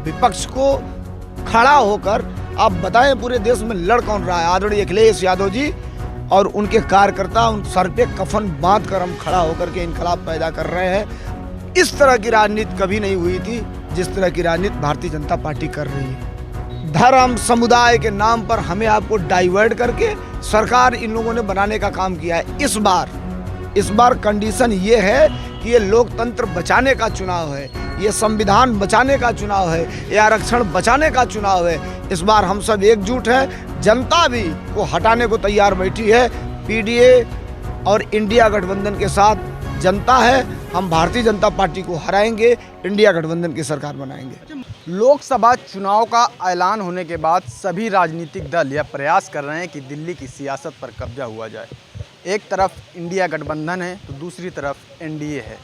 विपक्ष को खड़ा होकर आप बताएं पूरे देश में लड़ कौन रहा है। आदरणीय अखिलेश यादव जी और उनके कार्यकर्ता उन सर पे कफन बांध कर हम खड़ा होकर के इनकलाब पैदा कर रहे हैं। इस तरह की राजनीति कभी नहीं हुई थी जिस तरह की राजनीति भारतीय जनता पार्टी कर रही है। धर्म समुदाय के नाम पर हमें आपको डाइवर्ट करके सरकार इन लोगों ने बनाने का काम किया है। इस बार कंडीशन ये है कि ये लोकतंत्र बचाने का चुनाव है, ये संविधान बचाने का चुनाव है, ये आरक्षण बचाने का चुनाव है। इस बार हम सब एकजुट हैं, जनता भी को हटाने को तैयार बैठी है। पीडीए और इंडिया गठबंधन के साथ जनता है। हम भारतीय जनता पार्टी को हराएंगे, इंडिया गठबंधन की सरकार बनाएंगे। लोकसभा चुनाव का ऐलान होने के बाद सभी राजनीतिक दल यह प्रयास कर रहे हैं कि दिल्ली की सियासत पर कब्जा हुआ जाए। एक तरफ इंडिया गठबंधन है तो दूसरी तरफ एनडीए है।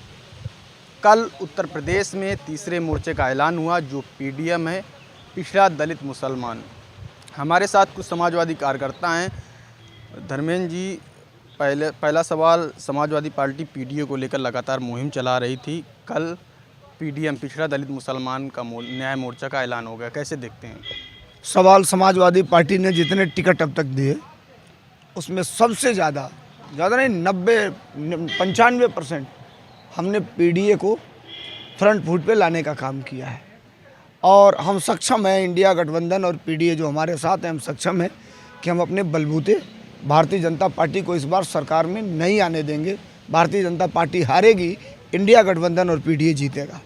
कल उत्तर प्रदेश में तीसरे मोर्चे का ऐलान हुआ जो पीडीएम है, पिछड़ा दलित मुसलमान। हमारे साथ कुछ समाजवादी कार्यकर्ता हैं। धर्मेंद्र जी, पहला सवाल, समाजवादी पार्टी पीडीए को लेकर लगातार मुहिम चला रही थी। कल पीडीएम पिछड़ा दलित मुसलमान का न्याय मोर्चा का ऐलान हो गया, कैसे देखते हैं? सवाल समाजवादी पार्टी ने जितने टिकट अब तक दिए उसमें सबसे ज़्यादा नहीं 95% हमने पीडीए को फ्रंट फुट पे लाने का काम किया है और हम सक्षम हैं। इंडिया गठबंधन और पीडीए जो हमारे साथ हैं, हम सक्षम हैं कि हम अपने बलबूते भारतीय जनता पार्टी को इस बार सरकार में नहीं आने देंगे। भारतीय जनता पार्टी हारेगी, इंडिया गठबंधन और पीडीए जीतेगा।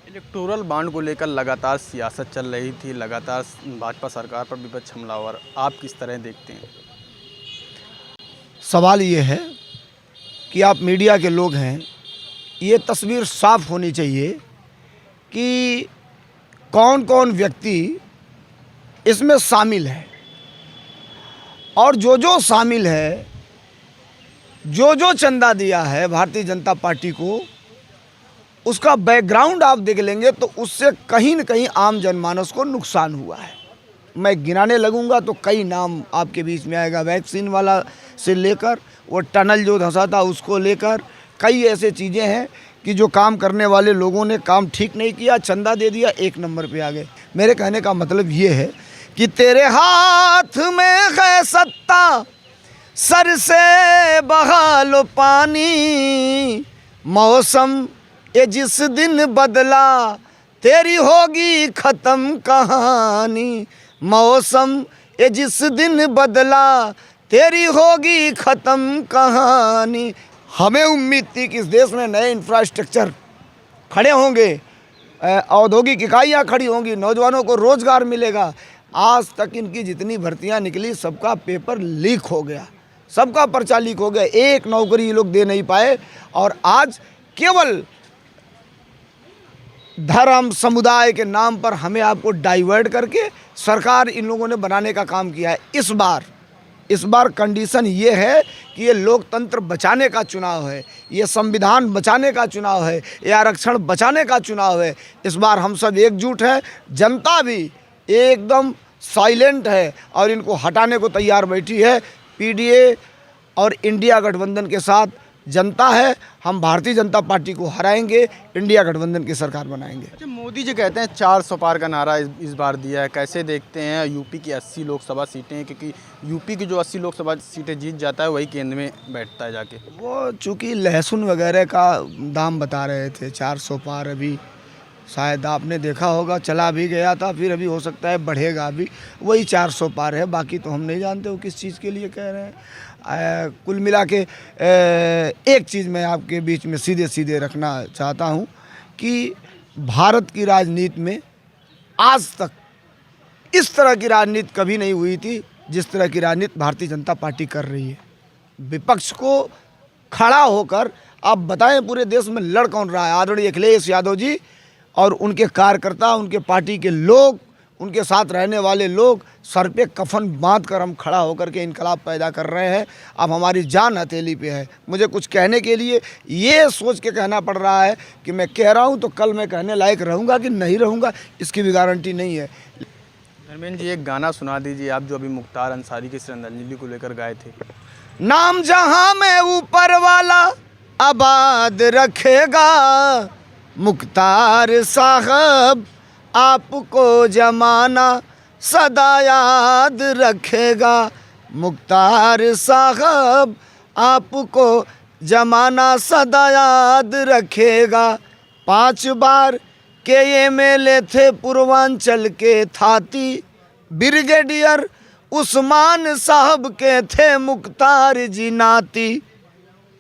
इलेक्टोरल बॉन्ड को लेकर लगातार सियासत चल रही थी, लगातार भाजपा सरकार पर विपक्ष हमलावर, आप किस तरह देखते हैं? सवाल ये है कि आप मीडिया के लोग हैं, ये तस्वीर साफ होनी चाहिए कि कौन कौन व्यक्ति इसमें शामिल है और जो शामिल है, जो चंदा दिया है भारतीय जनता पार्टी को, उसका बैकग्राउंड आप देख लेंगे तो उससे कहीं न कहीं आम जनमानस को नुकसान हुआ है। मैं गिनाने लगूंगा तो कई नाम आपके बीच में आएगा, वैक्सीन वाला से लेकर वो टनल जो धंसा था उसको लेकर कई ऐसे चीज़ें हैं कि जो काम करने वाले लोगों ने काम ठीक नहीं किया, चंदा दे दिया, एक नंबर पे आ गए। मेरे कहने का मतलब ये है कि तेरे हाथ में है सत्ता, सर से बहा लो पानी, मौसम ये जिस दिन बदला तेरी होगी ख़त्म कहानी, मौसम ये जिस दिन बदला तेरी होगी ख़त्म कहानी। हमें उम्मीद थी कि इस देश में नए इंफ्रास्ट्रक्चर खड़े होंगे, औद्योगिक इकाइयाँ खड़ी होंगी, नौजवानों को रोज़गार मिलेगा। आज तक इनकी जितनी भर्तियाँ निकली सबका पेपर लीक हो गया, सबका पर्चा लीक हो गया, एक नौकरी ये लोग दे नहीं पाए। और आज केवल धर्म समुदाय के नाम पर हमें आपको डाइवर्ट करके सरकार इन लोगों ने बनाने का काम किया है। इस बार कंडीशन ये है कि ये लोकतंत्र बचाने का चुनाव है, ये संविधान बचाने का चुनाव है, ये आरक्षण बचाने का चुनाव है। इस बार हम सब एकजुट हैं, जनता भी एकदम साइलेंट है और इनको हटाने को तैयार बैठी है। पीडीए और इंडिया गठबंधन के साथ जनता है। हम भारतीय जनता पार्टी को हराएंगे, इंडिया गठबंधन की सरकार बनाएंगे। अच्छा, मोदी जी कहते हैं 400 पार का नारा इस बार दिया है, कैसे देखते हैं? यूपी की 80 लोकसभा सीटें, क्योंकि यूपी की जो 80 लोकसभा सीटें जीत जाता है वही केंद्र में बैठता है जाके। वो चूँकि लहसुन वगैरह का दाम बता रहे थे 400 पार, अभी शायद आपने देखा होगा चला भी गया था, फिर अभी हो सकता है बढ़ेगा, अभी वही 400 पार है। बाकी तो हम नहीं जानते वो किस चीज़ के लिए कह रहे हैं। कुल मिला के एक चीज़ मैं आपके बीच में सीधे रखना चाहता हूँ कि भारत की राजनीति में आज तक इस तरह की राजनीति कभी नहीं हुई थी जिस तरह की राजनीति भारतीय जनता पार्टी कर रही है। विपक्ष को खड़ा होकर आप बताएं पूरे देश में लड़ कौन रहा है। आदरणीय अखिलेश यादव जी और उनके कार्यकर्ता, उनके पार्टी के लोग, उनके साथ रहने वाले लोग सर पे कफन बांध कर हम खड़ा होकर के इनकलाब पैदा कर रहे हैं। अब हमारी जान हथेली पे है। मुझे कुछ कहने के लिए ये सोच के कहना पड़ रहा है कि मैं कह रहा हूँ तो कल मैं कहने लायक रहूँगा कि नहीं रहूँगा, इसकी भी गारंटी नहीं है। धर्मेंद्र जी, एक गाना सुना दीजिए आप जो अभी मुख्तार अंसारी की श्रद्धांजलि को लेकर गाए थे। नाम जहाँ में ऊपर वाला आबाद रखेगा, मुख्तार साहब आपको जमाना सदा याद रखेगा। मुख्तार साहब आपको जमाना सदा याद रखेगा। 5 बार के MLA थे पूर्वांचल के थाती, ब्रिगेडियर उस्मान साहब के थे मुख्तार जी नाती।